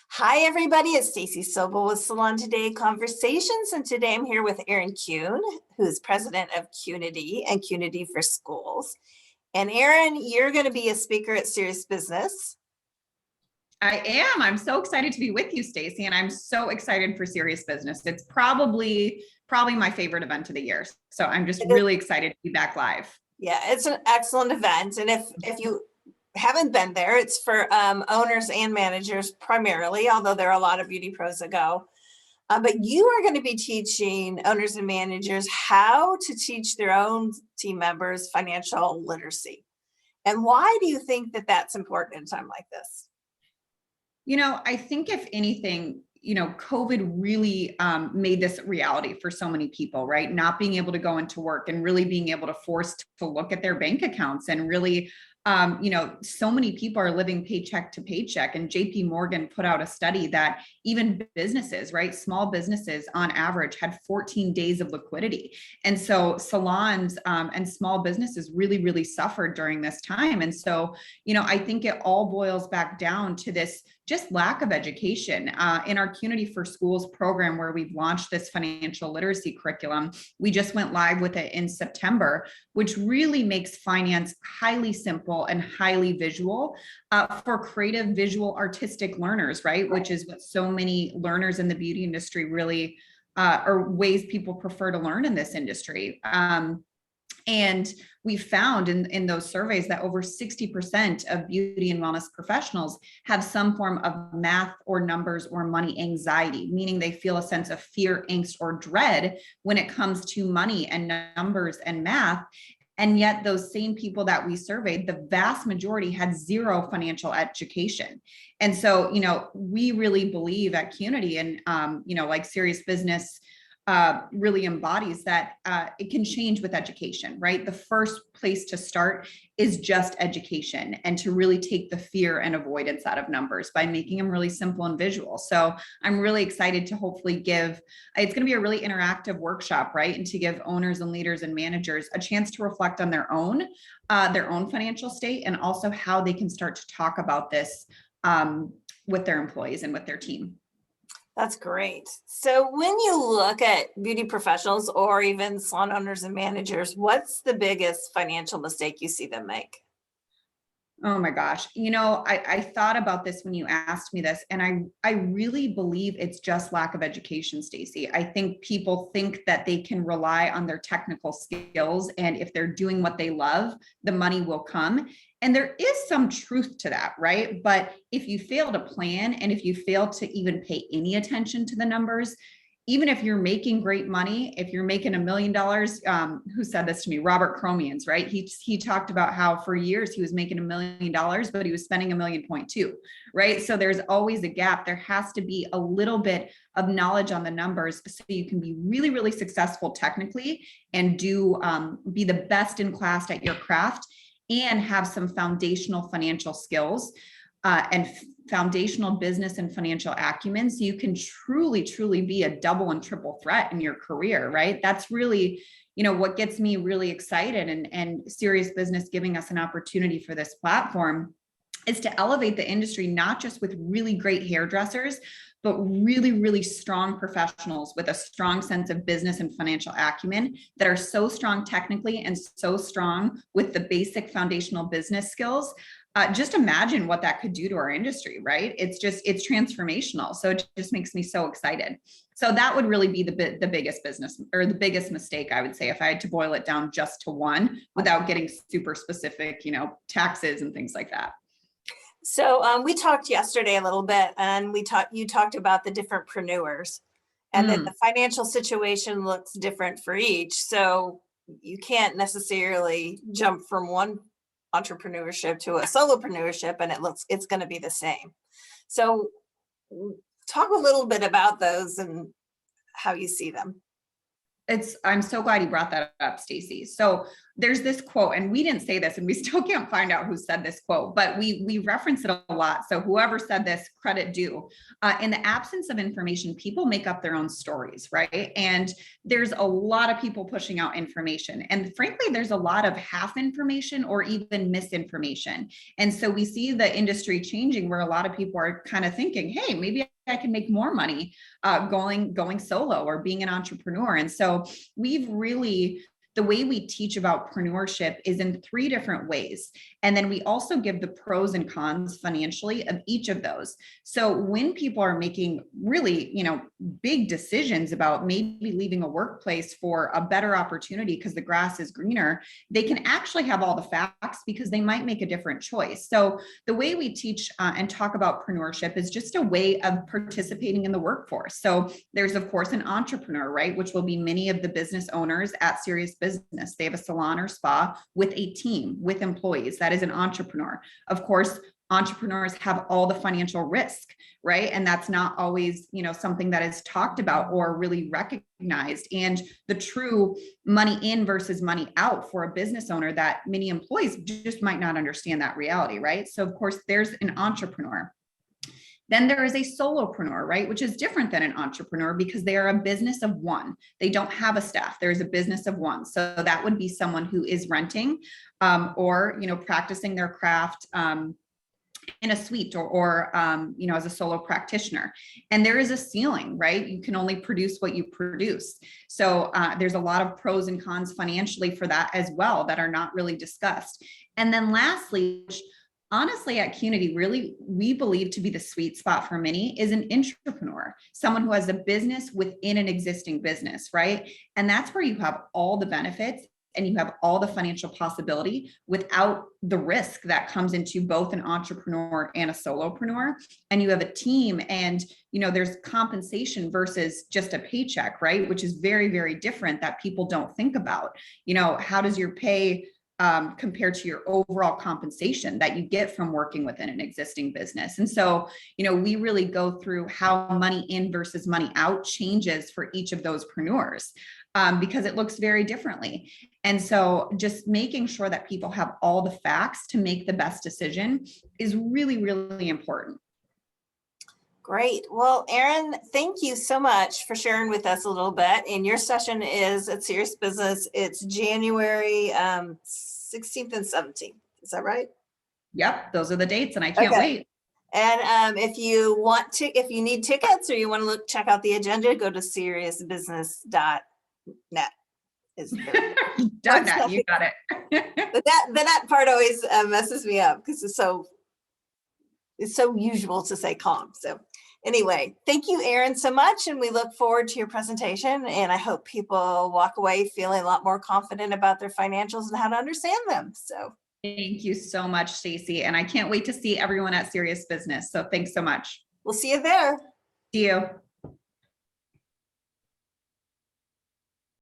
Hi, everybody. It's Stacey Soble with Salon Today Conversations. And today I'm here with Erin Kuhn, who's president of Qnity and Qnity for Schools. And Erin, you're going to be a speaker at Serious Business. I am. I'm so excited to be with you, Stacey, and I'm so excited for Serious Business. It's probably my favorite event of the year. So I'm just really excited to be back live. Yeah, it's an excellent event. And if you haven't been there, it's for owners and managers primarily, although there are a lot of beauty pros that go. But you are going to be teaching owners and managers how to teach their own team members financial literacy. And why do you think that that's important in a time like this? I think if anything, COVID really made this reality for so many people, right? Not being able to go into work and really being able to force to look at their bank accounts and really, so many people are living paycheck to paycheck. And JP Morgan put out a study that even businesses, right? Small businesses on average had 14 days of liquidity. And so salons and small businesses really, really suffered during this time. And so, I think it all boils back down to this just lack of education. In our Qnity for Schools program, where we've launched this financial literacy curriculum, we just went live with it in September, which really makes finance highly simple and highly visual for creative, visual, artistic learners, right? Which is what so many learners in the beauty industry really, or ways people prefer to learn in this industry. And we found in those surveys that over 60% of beauty and wellness professionals have some form of math or numbers or money anxiety, meaning they feel a sense of fear, angst, or dread when it comes to money and numbers and math. And yet those same people that we surveyed, the vast majority had zero financial education. And so, we really believe at Qnity and, like Serious Business really embodies that it can change with education, right? The first place to start is just education and to really take the fear and avoidance out of numbers by making them really simple and visual. So I'm really excited to hopefully it's going to be a really interactive workshop, right? And to give owners and leaders and managers a chance to reflect on their own financial state and also how they can start to talk about this with their employees and with their team. That's great. So when you look at beauty professionals or even salon owners and managers, what's the biggest financial mistake you see them make? Oh my gosh. I thought about this when you asked me this, and I really believe it's just lack of education, Stacey. I think people think that they can rely on their technical skills, and if they're doing what they love, the money will come. And there is some truth to that, right? But if you fail to plan and if you fail to even pay any attention to the numbers, even if you're making great money, if you're making $1 million, who said this to me? Robert Cromians, right? He talked about how for years he was making $1 million, but he was spending $1.2 million, right? So there's always a gap. There has to be a little bit of knowledge on the numbers so you can be really, really successful technically and be the best in class at your craft and have some foundational financial skills and foundational business and financial acumen, so you can truly be a double and triple threat in your career, right? That's really, what gets me really excited, and Serious Business giving us an opportunity for this platform is to elevate the industry, not just with really great hairdressers, but really, really strong professionals with a strong sense of business and financial acumen that are so strong technically and so strong with the basic foundational business skills. Just imagine what that could do to our industry, right? It's transformational. So it just makes me so excited. So that would really be the biggest business or the biggest mistake, I would say, if I had to boil it down just to one without getting super specific, taxes and things like that. So we talked yesterday a little bit, and you talked about the different preneurs and that the financial situation looks different for each. So you can't necessarily jump from one entrepreneurship to a solopreneurship and it's going to be the same. So talk a little bit about those and how you see them. I'm so glad you brought that up, Stacey. So there's this quote, and we didn't say this, and we still can't find out who said this quote, but we reference it a lot. So whoever said this, credit due. In the absence of information, people make up their own stories, right? And there's a lot of people pushing out information. And frankly, there's a lot of half information or even misinformation. And so we see the industry changing where a lot of people are kind of thinking, hey, maybe I can make more money going solo or being an entrepreneur. And so the way we teach about preneurship is in 3 different ways. And then we also give the pros and cons financially of each of those. So when people are making really, big decisions about maybe leaving a workplace for a better opportunity because the grass is greener, they can actually have all the facts because they might make a different choice. So the way we teach and talk about preneurship is just a way of participating in the workforce. So there's, of course, an entrepreneur, right? Which will be many of the business owners at Serious Business. They have a salon or spa with a team, with employees. That is an entrepreneur. Of course, entrepreneurs have all the financial risk, right? And that's not always, something that is talked about or really recognized. And the true money in versus money out for a business owner, that many employees just might not understand that reality, right? So of course, there's an entrepreneur. Then there is a solopreneur, right? Which is different than an entrepreneur because they are a business of one. They don't have a staff. There's a business of one. So that would be someone who is renting or, practicing their craft in a suite or as a solo practitioner. And there is a ceiling, right? You can only produce what you produce. So there's a lot of pros and cons financially for that as well that are not really discussed. And then lastly, honestly, at Qnity, really, we believe to be the sweet spot for many is an entrepreneur, someone who has a business within an existing business, right? And that's where you have all the benefits and you have all the financial possibility without the risk that comes into both an entrepreneur and a solopreneur. And you have a team and, there's compensation versus just a paycheck, right? Which is very, very different that people don't think about. How does your pay compared to your overall compensation that you get from working within an existing business. And so, we really go through how money in versus money out changes for each of those preneurs because it looks very differently. And so just making sure that people have all the facts to make the best decision is really, really important. Great. Well, Erin, thank you so much for sharing with us a little bit. And your session is at Serious Business. It's January 16th and 17th. Is that right? Yep. Those are the dates and I can't wait. And if you need tickets or you want to check out the agenda, go to serioussbusiness.net. You got it. But that part always messes me up because it's so usual to say calm. So anyway, thank you, Erin, so much. And we look forward to your presentation. And I hope people walk away feeling a lot more confident about their financials and how to understand them. So thank you so much, Stacey. And I can't wait to see everyone at Serious Business. So thanks so much. We'll see you there. See you.